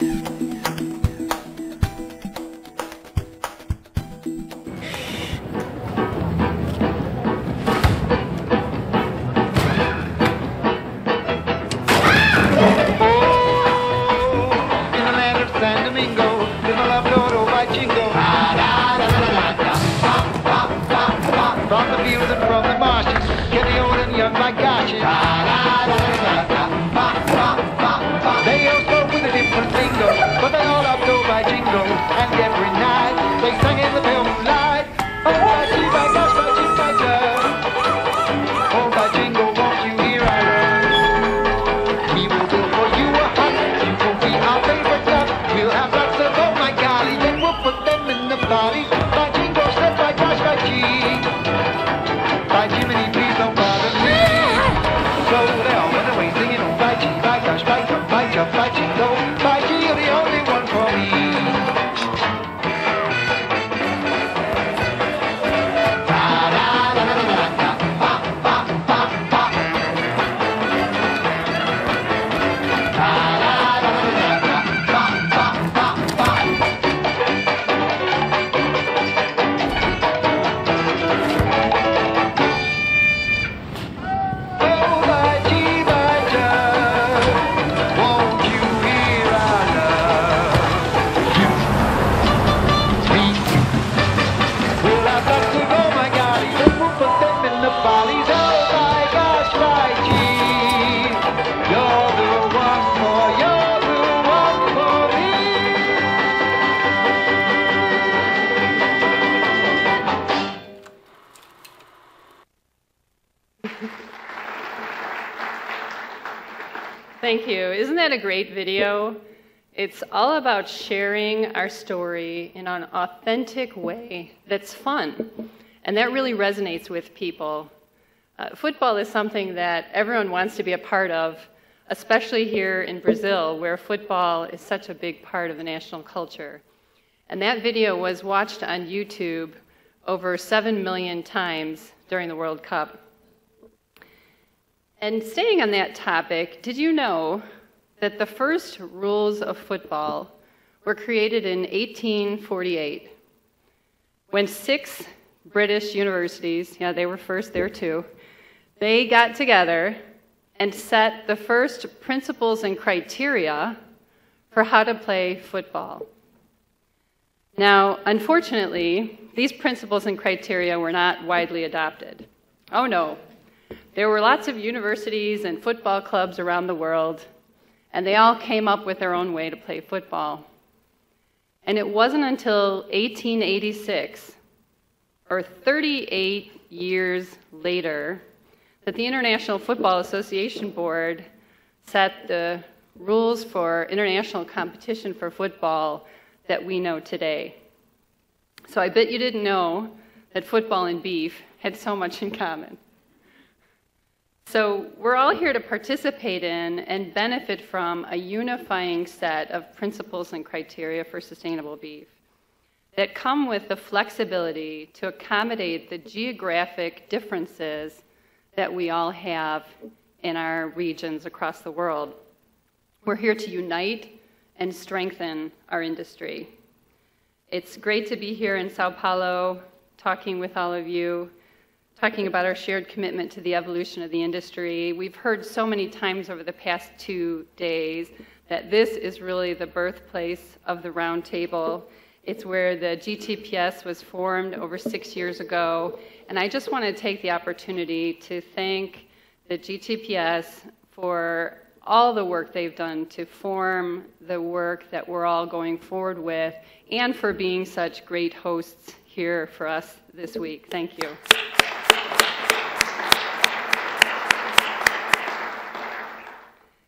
From the fields and from the marshes, get the old and young like gashes. They all spoke with a different lingo, but they all loved oh by jingo. And every night they sang in the pale moonlight. Oh by gee, by gosh, by gee, by jug. Oh by jingo, won't you hear our love? We will build for you a hut, you will be our favorite club. We'll have lots of oh my golly, then we'll put them in the party. By jingo, said by gosh, by gee. By Jiminy, please don't bother me. So they all went away singing, oh, by gee, by gosh, by come, by jump, by jingo, by gee, you're the only one for me. Thank you. Isn't that a great video? It's all about sharing our story in an authentic way that's fun. And that really resonates with people. Football is something that everyone wants to be a part of, especially here in Brazil, where football is such a big part of the national culture. And that video was watched on YouTube over 7 million times during the World Cup. And staying on that topic, did you know that the first rules of football were created in 1848, when 6 British universities, yeah, they were first there too, they got together and set the first principles and criteria for how to play football. Now, unfortunately, these principles and criteria were not widely adopted. Oh no. There were lots of universities and football clubs around the world, and they all came up with their own way to play football. And it wasn't until 1886, or 38 years later, that the International Football Association Board set the rules for international competition for football that we know today. So I bet you didn't know that football and beef had so much in common. So we're all here to participate in and benefit from a unifying set of principles and criteria for sustainable beef that come with the flexibility to accommodate the geographic differences that we all have in our regions across the world. We're here to unite and strengthen our industry. It's great to be here in Sao Paulo talking with all of you, talking about our shared commitment to the evolution of the industry. We've heard so many times over the past 2 days that this is really the birthplace of the Roundtable. It's where the GTPS was formed over 6 years ago. And I just want to take the opportunity to thank the GTPS for all the work they've done to form the work that we're all going forward with, and for being such great hosts here for us this week. Thank you.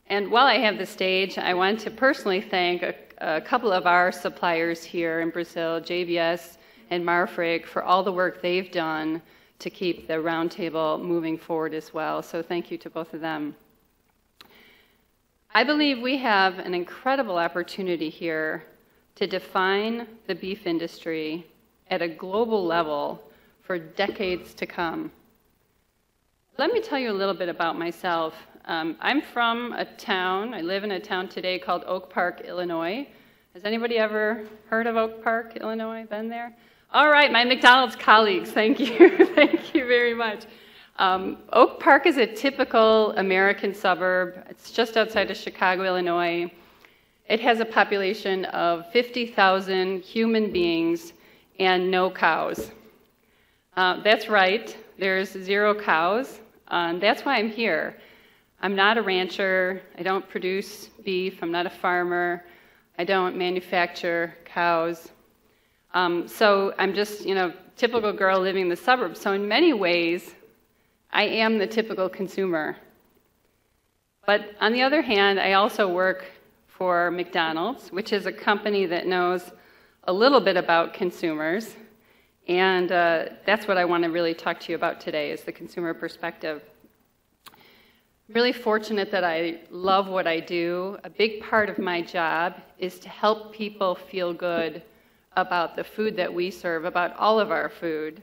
And while I have the stage, I want to personally thank a couple of our suppliers here in Brazil, JBS and Marfrig, for all the work they've done to keep the Roundtable moving forward as well. So thank you to both of them. I believe we have an incredible opportunity here to define the beef industry at a global level for decades to come. Let me tell you a little bit about myself. I'm from a town, I live in a town today called Oak Park, Illinois. Has anybody ever heard of Oak Park, Illinois? Been there? All right, my McDonald's colleagues, thank you. Thank you very much. Oak Park is a typical American suburb. It's just outside of Chicago, Illinois. It has a population of 50,000 human beings and no cows. That's right, there's 0 cows. That's why I'm here. I'm not a rancher. I don't produce beef. I'm not a farmer. I don't manufacture cows. So I'm just, typical girl living in the suburbs. So in many ways, I am the typical consumer. But on the other hand, I also work for McDonald's, which is a company that knows a little bit about consumers. And that's what I want to really talk to you about today, is the consumer perspective. I'm really fortunate that I love what I do. A big part of my job is to help people feel good about the food that we serve, about all of our food.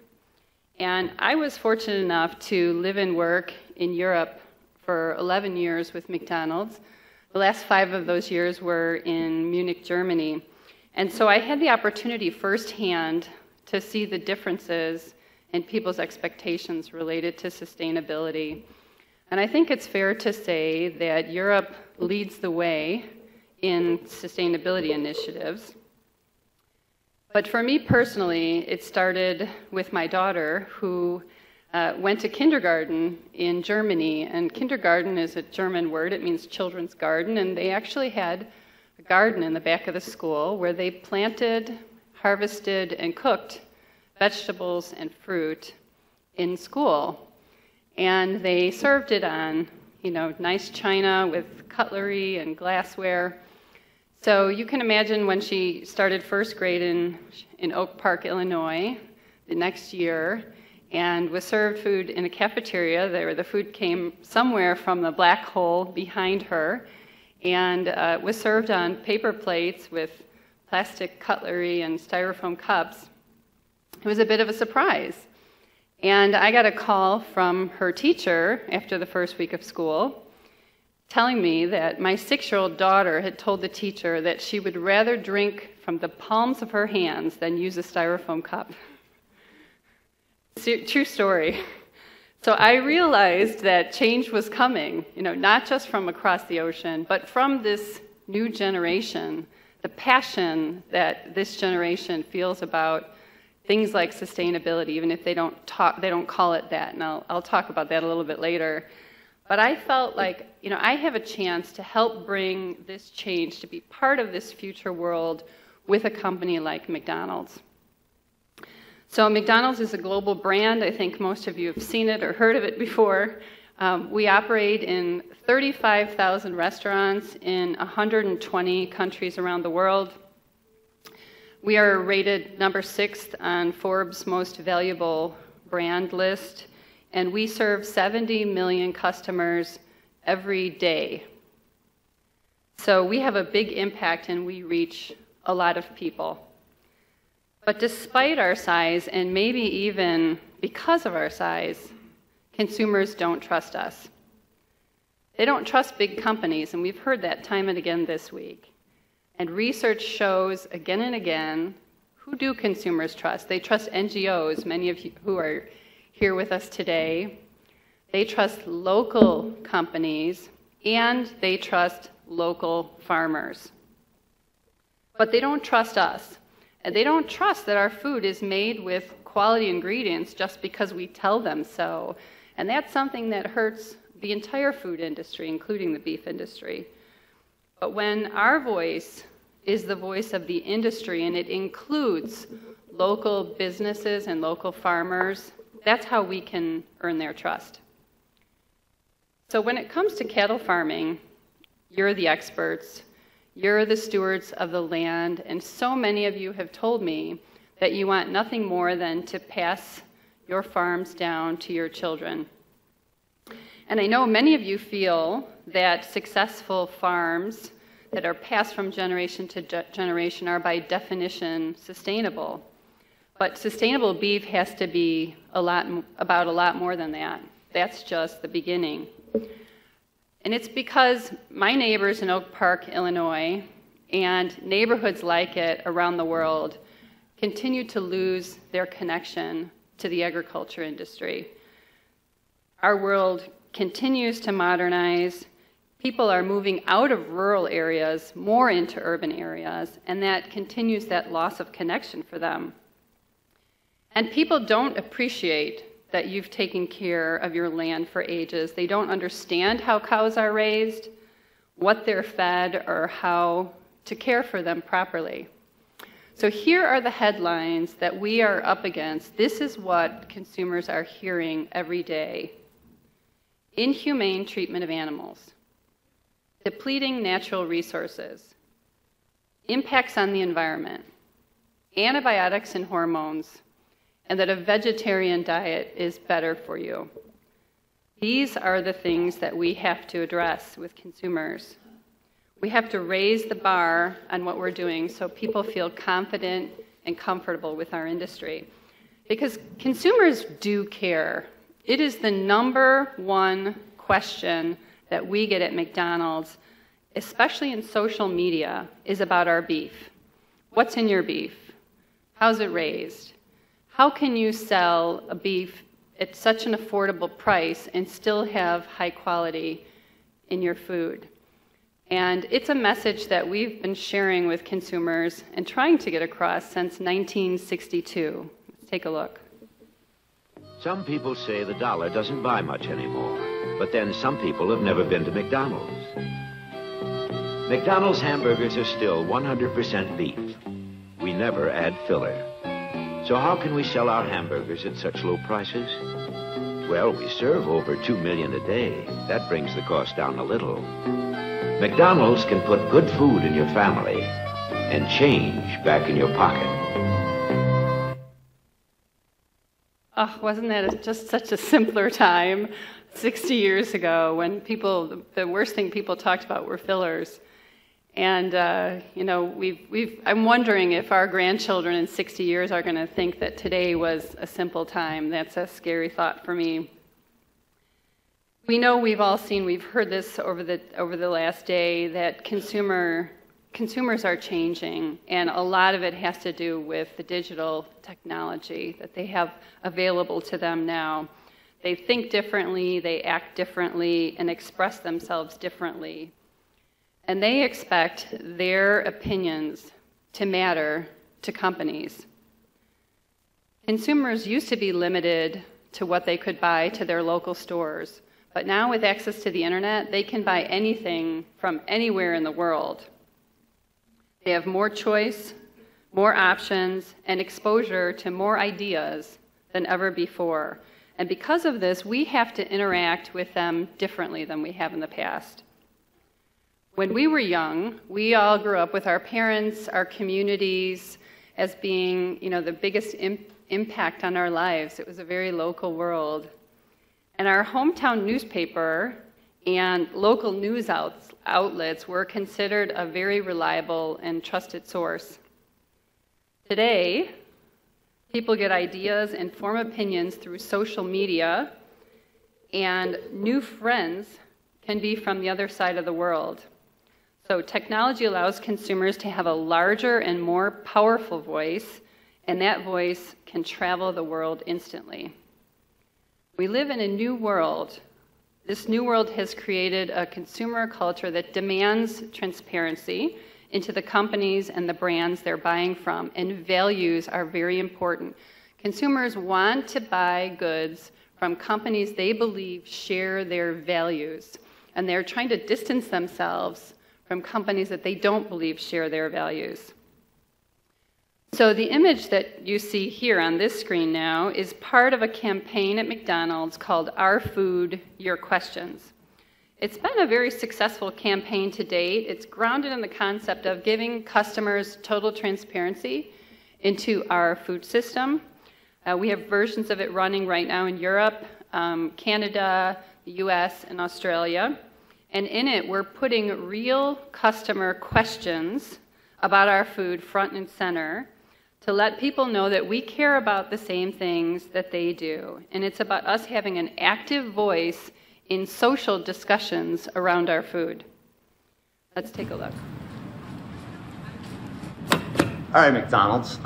And I was fortunate enough to live and work in Europe for 11 years with McDonald's. The last 5 of those years were in Munich, Germany. And so I had the opportunity firsthand to see the differences in people's expectations related to sustainability. And I think it's fair to say that Europe leads the way in sustainability initiatives. But for me personally, it started with my daughter, who went to kindergarten in Germany. And kindergarten is a German word. It means children's garden. And they actually had a garden in the back of the school where they planted, harvested, and cooked vegetables and fruit in school. And they served it on, nice china with cutlery and glassware. So you can imagine when she started first grade in Oak Park, Illinois, the next year, and was served food in a cafeteria where the food came somewhere from the black hole behind her, and was served on paper plates with plastic cutlery and styrofoam cups. It was a bit of a surprise. And I got a call from her teacher after the first week of school telling me that my 6-year-old daughter had told the teacher that she would rather drink from the palms of her hands than use a styrofoam cup. True story. So I realized that change was coming, not just from across the ocean, but from this new generation, the passion that this generation feels about things like sustainability, even if they don't call it that, and I'll talk about that a little bit later. But I felt like, I have a chance to help bring this change, to be part of this future world with a company like McDonald's. So McDonald's is a global brand. I think most of you have seen it or heard of it before. We operate in 35,000 restaurants in 120 countries around the world. We are rated number 6 on Forbes' most valuable brand list, and we serve 70 million customers every day. So we have a big impact and we reach a lot of people. But despite our size, and maybe even because of our size, consumers don't trust us. They don't trust big companies, and we've heard that time and again this week. And research shows again and again, who do consumers trust? They trust NGOs, many of you who are here with us today. They trust local companies, and they trust local farmers. But they don't trust us. And they don't trust that our food is made with quality ingredients just because we tell them so. And that's something that hurts the entire food industry, including the beef industry. But when our voice is the voice of the industry, and it includes local businesses and local farmers, that's how we can earn their trust. So when it comes to cattle farming, you're the experts, you're the stewards of the land, and so many of you have told me that you want nothing more than to pass your farms down to your children. And I know many of you feel that successful farms that are passed from generation to generation are by definition sustainable. But sustainable beef has to be about a lot more than that. That's just the beginning. And it's because my neighbors in Oak Park, Illinois, and neighborhoods like it around the world continue to lose their connection to the agriculture industry. Our world continues to modernize. People are moving out of rural areas more into urban areas, and that continues that loss of connection for them. And people don't appreciate that you've taken care of your land for ages. They don't understand how cows are raised, what they're fed, or how to care for them properly. So here are the headlines that we are up against. This is what consumers are hearing every day. Inhumane treatment of animals, depleting natural resources, impacts on the environment, antibiotics and hormones, and that a vegetarian diet is better for you. These are the things that we have to address with consumers. We have to raise the bar on what we're doing so people feel confident and comfortable with our industry. Because consumers do care. It is the number one question that we get at McDonald's, especially in social media, is about our beef. What's in your beef? How's it raised? How can you sell a beef at such an affordable price and still have high quality in your food? And it's a message that we've been sharing with consumers and trying to get across since 1962. Let's take a look. Some people say the dollar doesn't buy much anymore, but then some people have never been to McDonald's. McDonald's hamburgers are still 100% beef. We never add filler. So how can we sell our hamburgers at such low prices? Well, we serve over 2 million a day. That brings the cost down a little. McDonald's can put good food in your family and change back in your pocket. Oh, wasn't that just such a simpler time 60 years ago when the worst thing people talked about were fillers. And, I'm wondering if our grandchildren in 60 years are going to think that today was a simple time. That's a scary thought for me. We know we've heard this over the last day, that consumers are changing, and a lot of it has to do with the digital technology that they have available to them now. They think differently, they act differently, and express themselves differently. And they expect their opinions to matter to companies. Consumers used to be limited to what they could buy to their local stores, but now with access to the internet, they can buy anything from anywhere in the world. They have more choice, more options, and exposure to more ideas than ever before. And because of this, we have to interact with them differently than we have in the past. When we were young, we all grew up with our parents, our communities, as being, the biggest impact on our lives. It was a very local world. And our hometown newspaper and local news outlets were considered a very reliable and trusted source. Today, people get ideas and form opinions through social media, and new friends can be from the other side of the world. So technology allows consumers to have a larger and more powerful voice, and that voice can travel the world instantly. We live in a new world. This new world has created a consumer culture that demands transparency into the companies and the brands they're buying from, and values are very important. Consumers want to buy goods from companies they believe share their values, and they're trying to distance themselves from companies that they don't believe share their values. So the image that you see here on this screen now is part of a campaign at McDonald's called Our Food, Your Questions. It's been a very successful campaign to date. It's grounded in the concept of giving customers total transparency into our food system. We have versions of it running right now in Europe, Canada, the US, and Australia. And in it, we're putting real customer questions about our food front and center to let people know that we care about the same things that they do. And it's about us having an active voice in social discussions around our food. Let's take a look. All right, McDonald's.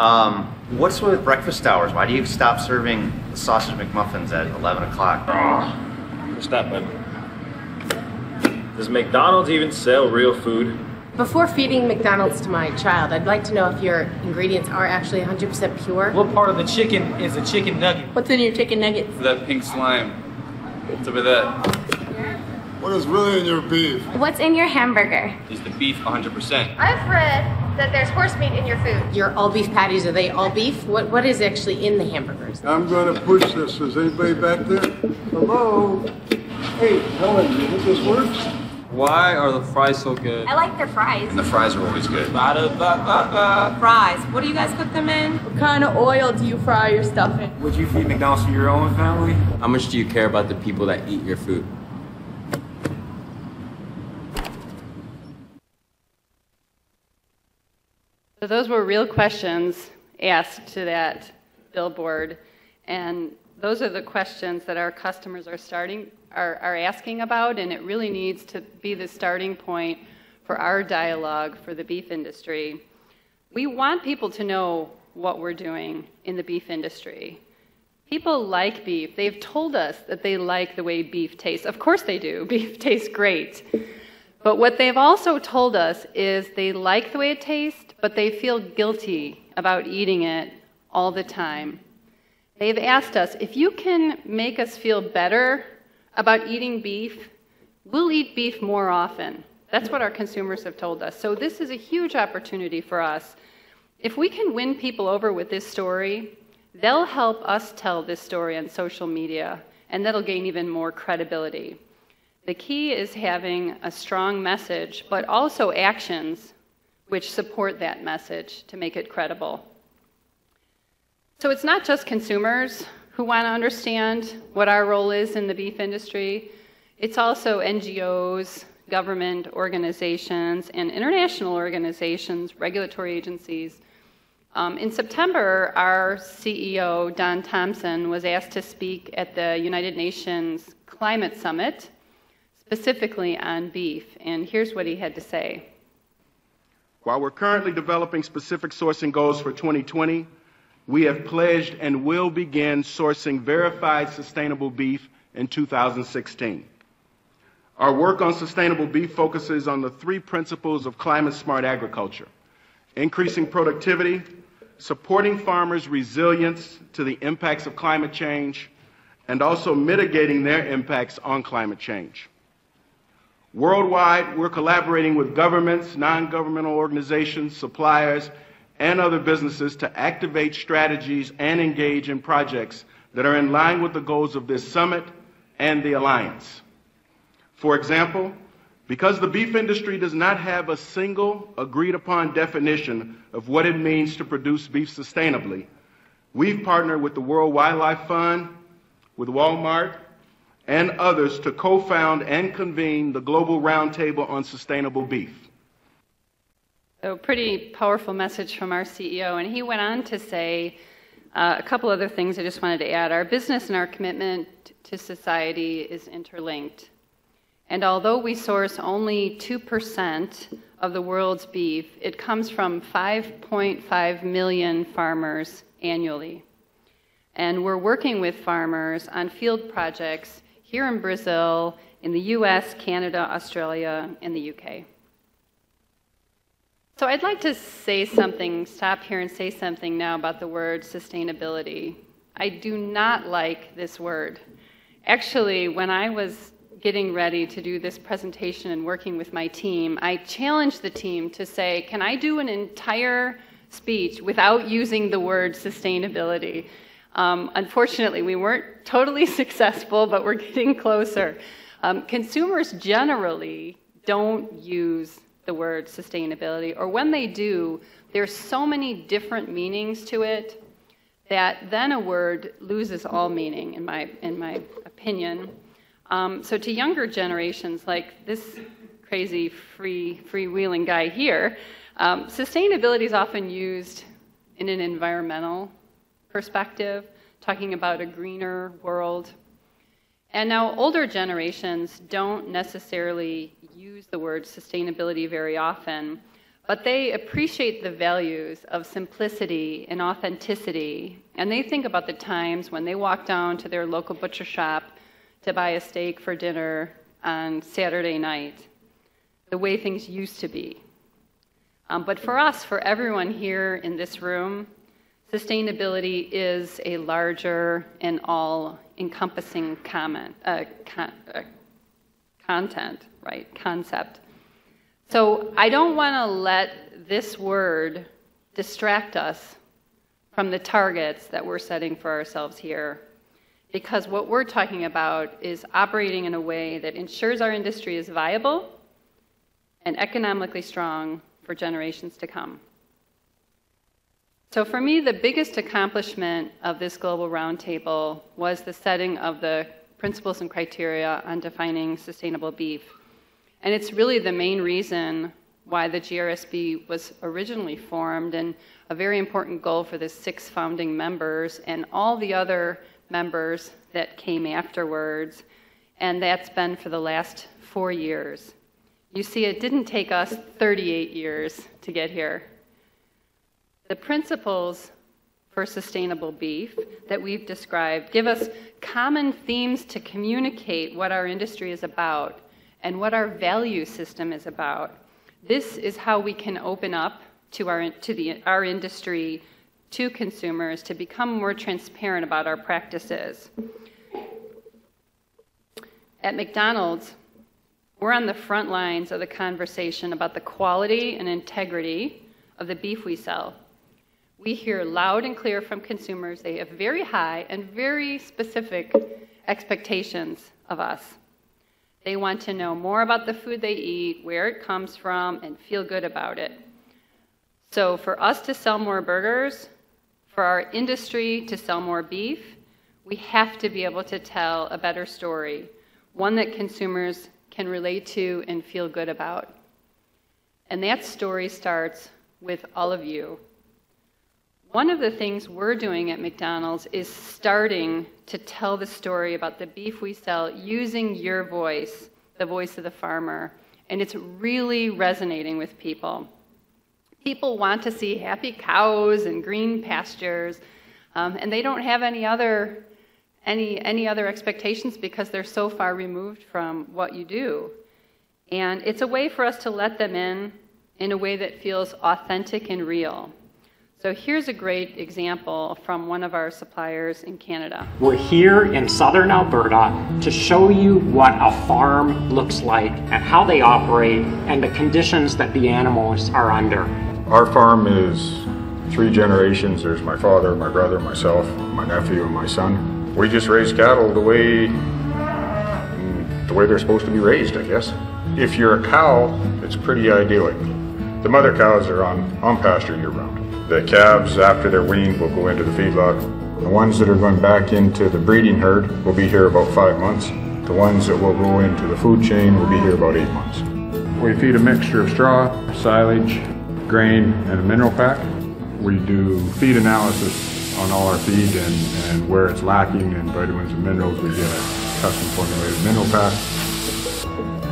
What's with breakfast hours? Why do you stop serving the sausage McMuffins at 11 o'clock? Stop it. Does McDonald's even sell real food? Before feeding McDonald's to my child, I'd like to know if your ingredients are actually 100% pure. What part of the chicken is a chicken nugget? What's in your chicken nuggets? That pink slime. What's up with that? What is really in your beef? What's in your hamburger? Is the beef 100%? I've read that there's horse meat in your food. Your all beef patties, are they all beef? What is actually in the hamburgers? I'm going to push this. Is anybody back there? Hello? Hey, Helen, you think this works? Why are the fries so good? I like their fries. And the fries are always good. Fries. What do you guys cook them in? What kind of oil do you fry your stuff in? Would you feed McDonald's to your own family? How much do you care about the people that eat your food? So those were real questions asked to that billboard, and those are the questions that our customers are asking about, and it really needs to be the starting point for our dialogue for the beef industry. We want people to know what we're doing in the beef industry. People like beef. They've told us that they like the way beef tastes. Of course they do. Beef tastes great. But what they've also told us is they like the way it tastes, but they feel guilty about eating it all the time. They've asked us, if you can make us feel better about eating beef, we'll eat beef more often. That's what our consumers have told us. So this is a huge opportunity for us. If we can win people over with this story, they'll help us tell this story on social media, and that'll gain even more credibility. The key is having a strong message, but also actions which support that message to make it credible. So it's not just consumers who want to understand what our role is in the beef industry. It's also NGOs, government organizations, and international organizations, regulatory agencies. In September, our CEO, Don Thompson, was asked to speak at the United Nations Climate Summit, specifically on beef, and here's what he had to say. While we're currently developing specific sourcing goals for 2020, we have pledged and will begin sourcing verified sustainable beef in 2016. Our work on sustainable beef focuses on the three principles of climate-smart agriculture: increasing productivity, supporting farmers' resilience to the impacts of climate change, and also mitigating their impacts on climate change. Worldwide, we're collaborating with governments, non-governmental organizations, suppliers, and other businesses to activate strategies and engage in projects that are in line with the goals of this summit and the Alliance. For example, because the beef industry does not have a single agreed-upon definition of what it means to produce beef sustainably, we've partnered with the World Wildlife Fund, with Walmart, and others to co-found and convene the Global Roundtable on Sustainable Beef. So pretty powerful message from our CEO, and he went on to say a couple other things I just wanted to add. Our business and our commitment to society is interlinked. And although we source only 2% of the world's beef, it comes from 5.5 million farmers annually. And we're working with farmers on field projects here in Brazil, in the US, Canada, Australia, and the UK. So I'd like to say something, stop here and say something now about the word sustainability. I do not like this word. Actually, when I was getting ready to do this presentation and working with my team, I challenged the team to say, can I do an entire speech without using the word sustainability? Unfortunately, we weren't totally successful, but we're getting closer. Consumers generally don't use the word sustainability, or when they do, there's so many different meanings to it that then a word loses all meaning, in my opinion. So to younger generations, like this crazy freewheeling guy here, sustainability is often used in an environmental perspective, talking about a greener world. And now older generations don't necessarily use the word sustainability very often, but they appreciate the values of simplicity and authenticity, and they think about the times when they walk down to their local butcher shop to buy a steak for dinner on Saturday night, the way things used to be. But for us, for everyone here in this room, sustainability is a larger and all-encompassing concept. So I don't want to let this word distract us from the targets that we're setting for ourselves here, because what we're talking about is operating in a way that ensures our industry is viable and economically strong for generations to come. So for me, the biggest accomplishment of this global roundtable was the setting of the principles and criteria on defining sustainable beef. And it's really the main reason why the GRSB was originally formed, and a very important goal for the 6 founding members and all the other members that came afterwards, and that's been for the last 4 years. You see, it didn't take us 38 years to get here. The principles for sustainable beef that we've described give us common themes to communicate what our industry is about and what our value system is about. This is how we can open up to our industry, to consumers, to become more transparent about our practices. At McDonald's, we're on the front lines of the conversation about the quality and integrity of the beef we sell. We hear loud and clear from consumers. They have very high and very specific expectations of us. They want to know more about the food they eat, where it comes from, and feel good about it. So for us to sell more burgers, for our industry to sell more beef, we have to be able to tell a better story, one that consumers can relate to and feel good about. And that story starts with all of you. One of the things we're doing at McDonald's is starting to tell the story about the beef we sell using your voice, the voice of the farmer, and it's really resonating with people. People want to see happy cows and green pastures, and they don't have any other expectations because they're so far removed from what you do. And it's a way for us to let them in a way that feels authentic and real. So here's a great example from one of our suppliers in Canada. We're here in southern Alberta to show you what a farm looks like and how they operate and the conditions that the animals are under. Our farm is 3 generations. There's my father, my brother, myself, my nephew, and my son. We just raise cattle the way they're supposed to be raised, I guess. If you're a cow, it's pretty idyllic. The mother cows are on pasture year-round. The calves, after they're weaned, will go into the feedlot. The ones that are going back into the breeding herd will be here about 5 months. The ones that will go into the food chain will be here about 8 months. We feed a mixture of straw, silage, grain, and a mineral pack. We do feed analysis on all our feed, and where it's lacking in vitamins and minerals, we get a custom formulated mineral pack.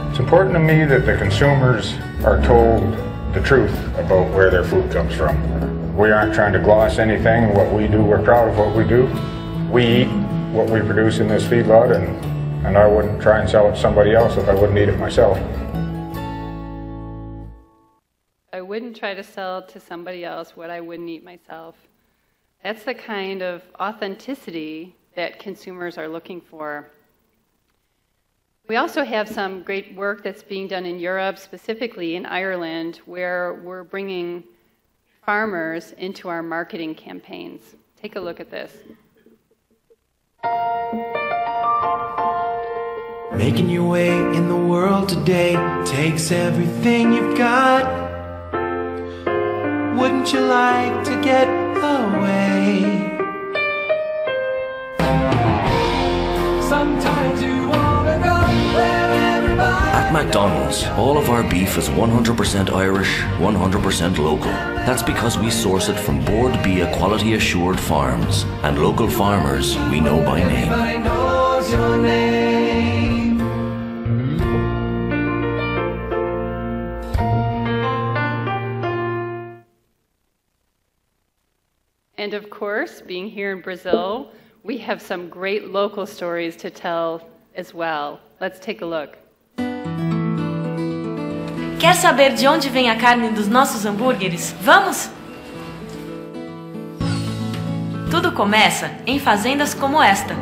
It's important to me that the consumers are told the truth about where their food comes from. We aren't trying to gloss anything. What we do, we're proud of what we do. We eat what we produce in this feedlot, and I wouldn't try and sell it to somebody else if I wouldn't eat it myself. I wouldn't try to sell to somebody else what I wouldn't eat myself. That's the kind of authenticity that consumers are looking for. We also have some great work that's being done in Europe, specifically in Ireland, where we're bringing farmers into our marketing campaigns. Take a look at this. Making your way in the world today takes everything you've got. Wouldn't you like to get away? Sometimes you wanna go where everybody. At McDonald's, all of our beef is 100% Irish, 100% local. That's because we source it from Board B quality assured farms and local farmers we know by name. Everybody knows your name. And of course, being here in Brazil, we have some great local stories to tell as well. Let's take a look. Quer saber de onde vem a carne dos nossos hambúrgueres? Vamos? Tudo começa em fazendas como esta.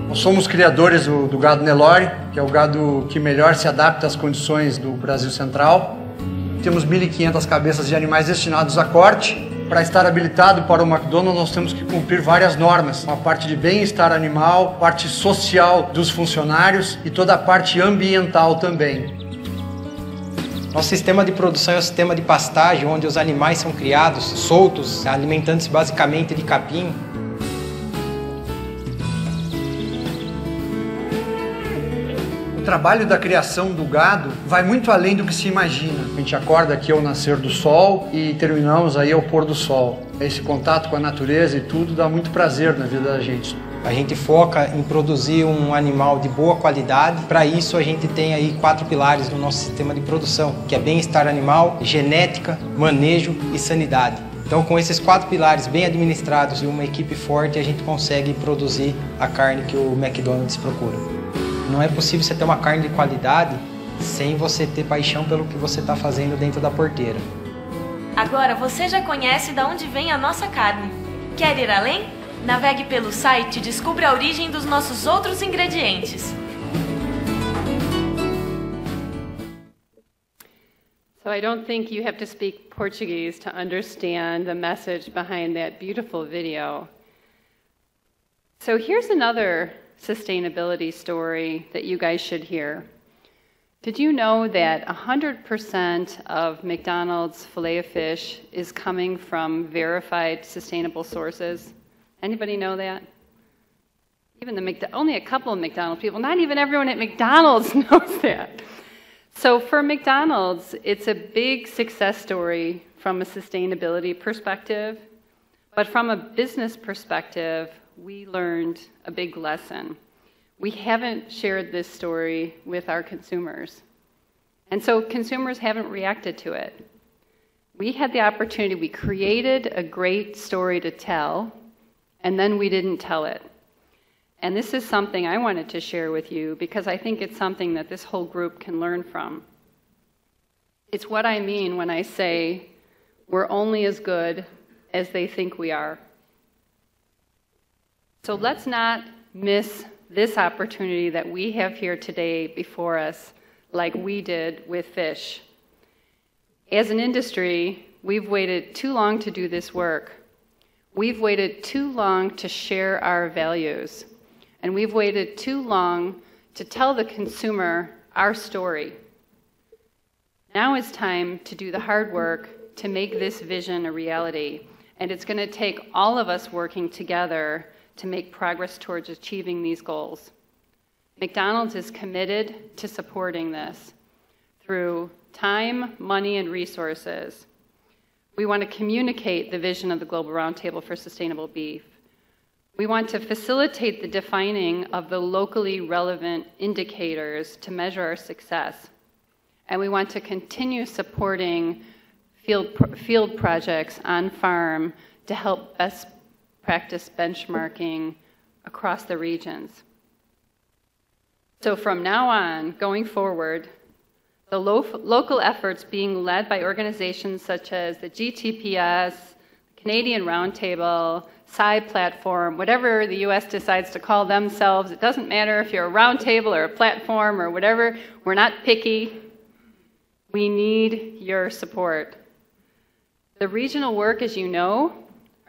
Nós somos criadores do gado Nelore, que é o gado que melhor se adapta às condições do Brasil Central. Temos 1.500 cabeças de animais destinados a corte. Para estar habilitado para o McDonald, nós temos que cumprir várias normas. A parte de bem-estar animal, parte social dos funcionários e toda a parte ambiental também. Nosso sistema de produção é o sistema de pastagem, onde os animais são criados soltos, alimentando-se basicamente de capim. O trabalho da criação do gado vai muito além do que se imagina. A gente acorda aqui ao nascer do sol e terminamos aí ao pôr do sol. Esse contato com a natureza e tudo dá muito prazer na vida da gente. A gente foca em produzir um animal de boa qualidade. Para isso a gente tem aí 4 pilares no nosso sistema de produção, que é bem-estar animal, genética, manejo e sanidade. Então, com esses 4 pilares bem administrados e uma equipe forte, a gente consegue produzir a carne que o McDonald's procura. Não é possível você ter uma carne de qualidade sem você ter paixão pelo que você está fazendo dentro da porteira. Agora você já conhece de onde vem a nossa carne. Quer ir além? Navegue pelo site e descubra a origem dos nossos outros ingredientes. So I don't think you have to speak Portuguese to understand the message behind that beautiful video. So here's another sustainability story that you guys should hear. Did you know that 100% of McDonald's filet of fish is coming from verified sustainable sources? Anybody know that? Even only a couple of McDonald's people, not even everyone at McDonald's knows that. So for McDonald's, it's a big success story from a sustainability perspective, but from a business perspective, we learned a big lesson. We haven't shared this story with our consumers. And so consumers haven't reacted to it. We had the opportunity, we created a great story to tell, and then we didn't tell it. And this is something I wanted to share with you because I think it's something that this whole group can learn from. It's what I mean when I say we're only as good as they think we are. So let's not miss this opportunity that we have here today before us like we did with fish. As an industry, we've waited too long to do this work. We've waited too long to share our values. And we've waited too long to tell the consumer our story. Now is time to do the hard work to make this vision a reality. And it's going to take all of us working together to make progress towards achieving these goals. McDonald's is committed to supporting this through time, money, and resources. We want to communicate the vision of the Global Roundtable for Sustainable Beef. We want to facilitate the defining of the locally relevant indicators to measure our success. And we want to continue supporting field projects on farm to help best practice benchmarking across the regions. So from now on, going forward, the local efforts being led by organizations such as the GTPS, Canadian Roundtable, Sci Platform, whatever the US decides to call themselves, it doesn't matter if you're a roundtable or a platform or whatever, we're not picky. We need your support. The regional work, as you know,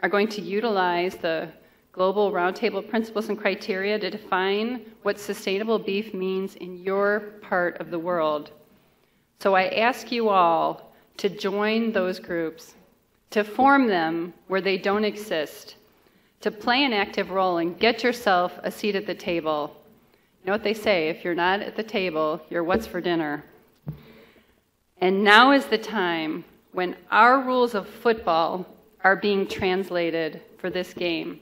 are going to utilize the Global Roundtable principles and criteria to define what sustainable beef means in your part of the world. So I ask you all to join those groups, to form them where they don't exist, to play an active role and get yourself a seat at the table. You know what they say, if you're not at the table, you're what's for dinner. And now is the time when our rules of football are being translated for this game.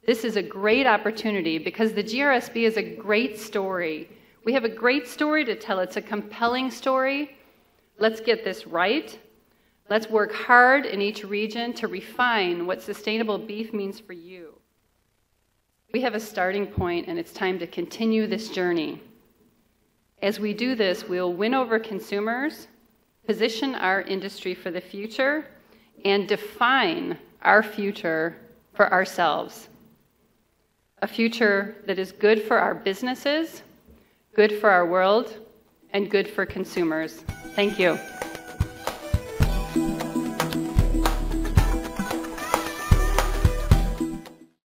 This is a great opportunity because the GRSB is a great story. We have a great story to tell. It's a compelling story. Let's get this right. Let's work hard in each region to refine what sustainable beef means for you. We have a starting point, and it's time to continue this journey. As we do this, we'll win over consumers, position our industry for the future, and define our future for ourselves. A future that is good for our businesses, good for our world, and good for consumers. Thank you.